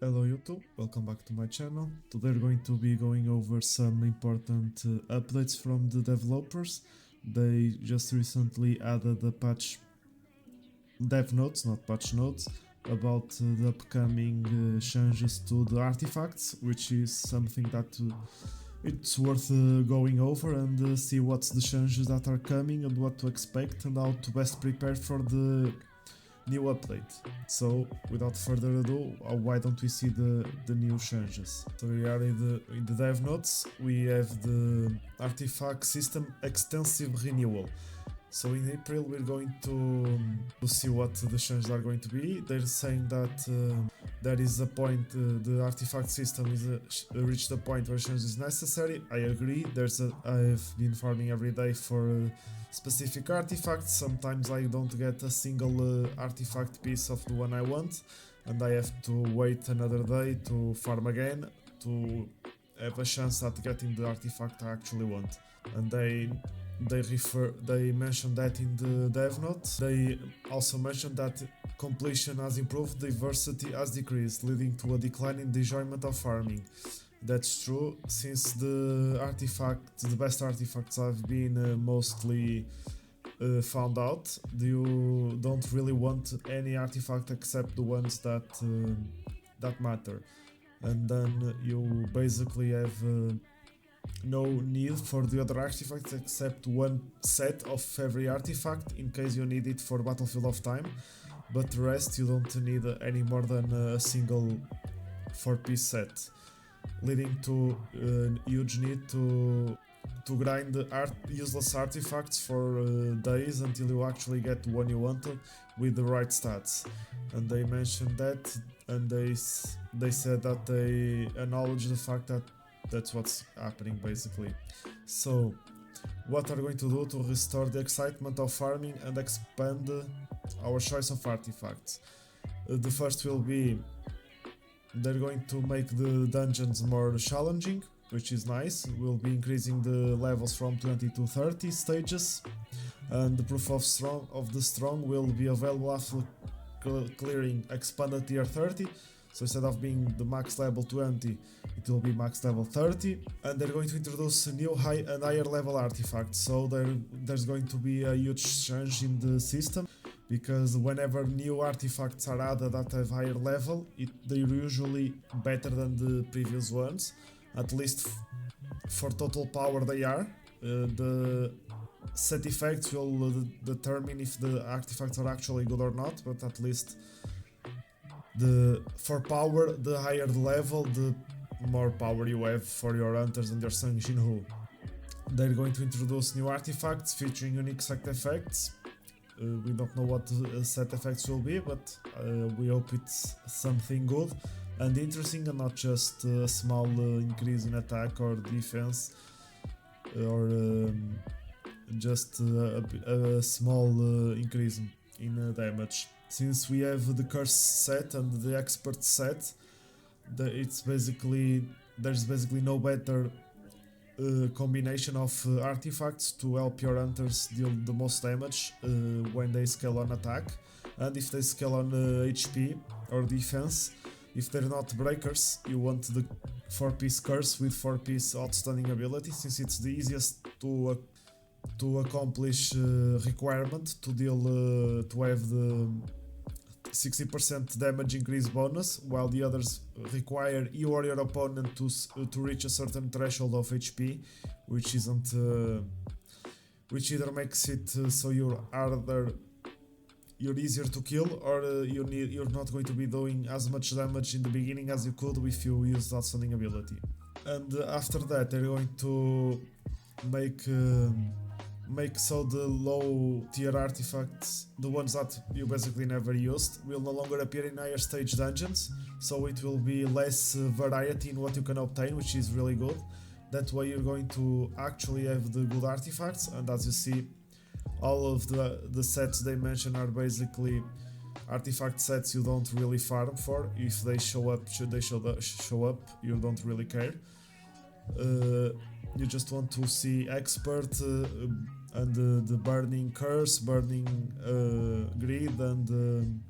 Hello YouTube, welcome back to my channel. Today we're going to be going over some important updates from the developers. They just recently added a patch dev notes, not patch notes, about the upcoming changes to the artifacts, which is something that it's worth going over and see what's the changes that are coming and what to expect and how to best prepare for the new update. So without further ado, why don't we see the new changes? So we are in the dev notes. We have the artifact system extensive renewal. So in April we're going to see what the changes are going to be. They're saying that there is a point, the artifact system is reached a point where change is necessary. I agree. I've been farming every day for specific artifacts. Sometimes I don't get a single artifact piece of the one I want, and I have to wait another day to farm again to have a chance at getting the artifact I actually want. And they mentioned that in the dev note. They also mentioned that completion has improved, diversity has decreased, leading to a decline in the enjoyment of farming. That's true, since the best artifacts have been mostly found out. You don't really want any artifact except the ones that matter, and then you basically have no need for the other artifacts except one set of every artifact in case you need it for Battlefield of Time, but the rest you don't need any more than a single 4-piece set, leading to a huge need to grind useless artifacts for days until you actually get the one you wanted with the right stats. And they mentioned that, and they said that they acknowledge the fact that that's what's happening basically. So what are we going to do to restore the excitement of farming and expand our choice of artifacts? The first will be they're going to make the dungeons more challenging, which is nice. We'll be increasing the levels from 20 to 30 stages, and the proof of the strong will be available after clearing expanded tier 30. So instead of being the max level 20, it will be max level 30. And they're going to introduce a new higher level artifacts. So there's going to be a huge change in the system, because whenever new artifacts are added that have higher level, they're usually better than the previous ones. At least for total power they are. The set effects will determine if the artifacts are actually good or not, but at least for power, the higher the level, the more power you have for your hunters and your Sung Jinwoo. They're going to introduce new artifacts featuring unique set effects. We don't know what set effects will be, but we hope it's something good and interesting, and not just a small increase in attack or defense, or just a small increase in damage. Since we have the curse set and the expert set, there's basically no better combination of artifacts to help your hunters deal the most damage when they scale on attack, and if they scale on HP or defense. If they're not breakers, you want the 4-piece curse with 4-piece outstanding ability, since it's the easiest to accomplish requirement to have the 60% damage increase bonus, while the others require you or your opponent to reach a certain threshold of HP, which either makes it so you're easier to kill, or you're not going to be doing as much damage in the beginning as you could if you use outstanding ability. And after that, they're going to make so the low tier artifacts, the ones that you basically never used, will no longer appear in higher stage dungeons, so it will be less variety in what you can obtain, which is really good. That way you're going to actually have the good artifacts, and as you see, all of the sets they mention are basically artifact sets you don't really farm for. If they show up, show up, you don't really care. You just want to see expert and the burning curse, burning greed, and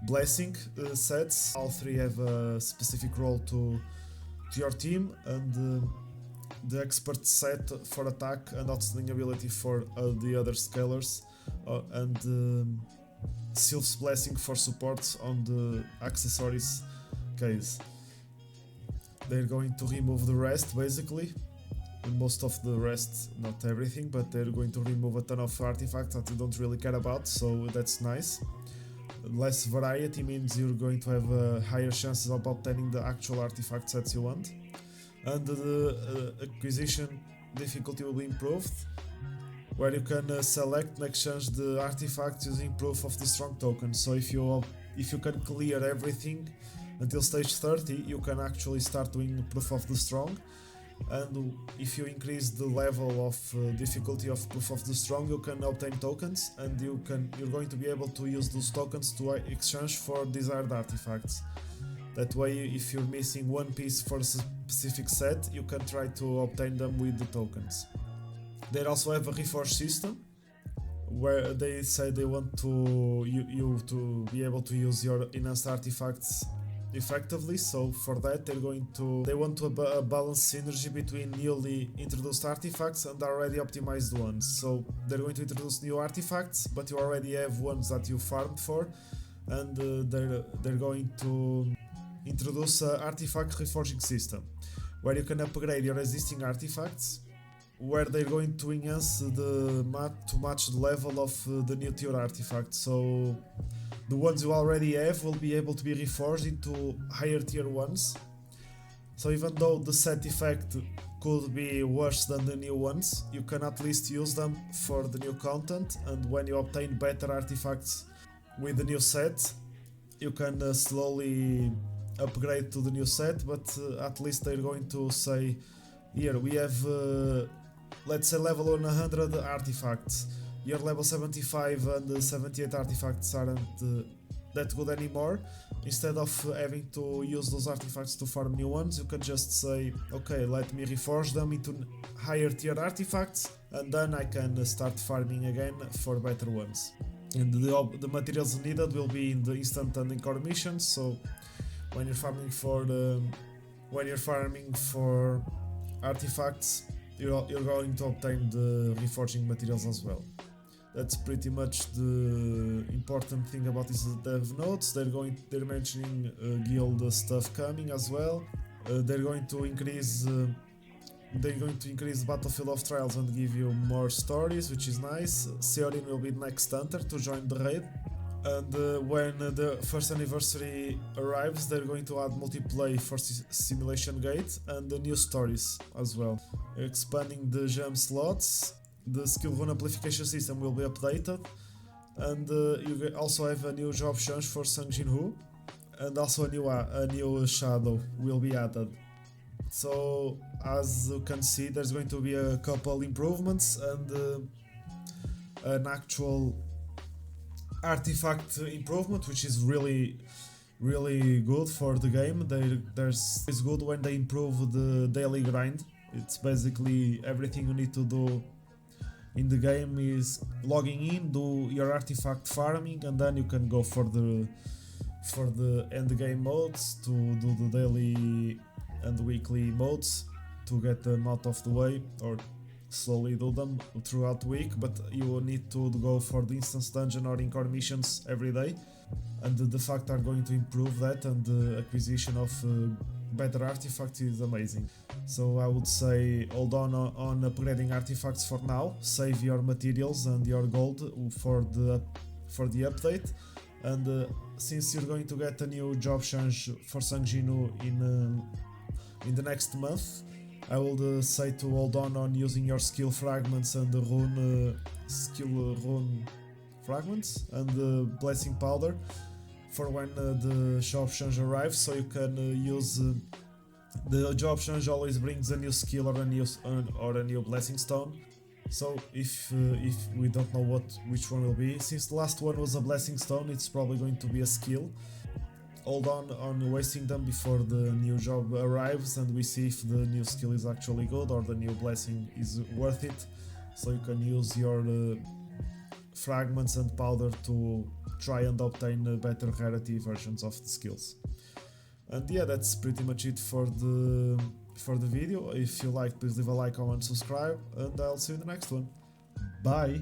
blessing sets. All three have a specific role to your team, and the expert set for attack and outstanding ability for the other scalers, and Sylph's blessing for support on the accessories case. They're going to remove the rest basically. Most of the rest, not everything, but they're going to remove a ton of artifacts that you don't really care about, so that's nice. Less variety means you're going to have higher chances of obtaining the actual artifact sets you want. And the acquisition difficulty will be improved, where you can select and exchange the artifacts using proof of the strong token. So if you can clear everything until stage 30, you can actually start doing proof of the strong. And if you increase the level of difficulty of proof of the strong, you can obtain tokens, and you're going to be able to use those tokens to exchange for desired artifacts. That way, if you're missing one piece for a specific set, you can try to obtain them with the tokens. They also have a reforged system, where they say they want you to be able to use your enhanced artifacts effectively. So for that, they want to balance synergy between newly introduced artifacts and already optimized ones. So they're going to introduce new artifacts, but you already have ones that you farmed for, and they're going to introduce an artifact reforging system, where you can upgrade your existing artifacts, where they're going to enhance to match the level of the new tier artifact. So the ones you already have will be able to be reforged into higher tier ones. So even though the set effect could be worse than the new ones, you can at least use them for the new content, and when you obtain better artifacts with the new set, you can slowly upgrade to the new set, but at least they're going to say, here we have, let's say level 100 artifacts. Your level 75 and 78 artifacts aren't that good anymore. Instead of having to use those artifacts to farm new ones, you can just say, okay, let me reforge them into higher tier artifacts, and then I can start farming again for better ones. And the materials needed will be in the instant and encore missions. So when you're farming for artifacts, you're going to obtain the reforging materials as well. That's pretty much the important thing about these dev notes. They're mentioning guild stuff coming as well. They're going to increase the Battlefield of Trials and give you more stories, which is nice. Seorin will be the next hunter to join the raid. And when the first anniversary arrives, they're going to add multiplayer for Simulation Gate and the new stories as well. Expanding the gem slots, the skill rune amplification system will be updated, and you also have a new job change for Sung Jin Woo, and also a new shadow will be added. So as you can see, there's going to be a couple improvements and an actual artifact improvement, which is really good for the game. It's good when they improve the daily grind. It's basically everything you need to do in the game is logging in, do your artifact farming, and then you can go for the end game modes to do the daily and weekly modes to get them out of the way, or slowly do them throughout the week, but you will need to go for the instance dungeon or encore missions every day, and the fact are going to improve that, and the acquisition of better artifacts is amazing. So I would say hold on upgrading artifacts for now, save your materials and your gold for the update, and since you're going to get a new job change for Sung Jin Woo in the next month, I would say to hold on using your skill fragments and the rune fragments and the blessing powder for when the job change arrives, so you can use the job change always brings a new skill or a new blessing stone. So if we don't know which one will be, since the last one was a blessing stone, it's probably going to be a skill. Hold on wasting them before the new job arrives, and we see if the new skill is actually good or the new blessing is worth it, so you can use your fragments and powder to try and obtain better rarity versions of the skills. And yeah, that's pretty much it for the video. If you liked, please leave a like, comment, subscribe, and I'll see you in the next one. Bye!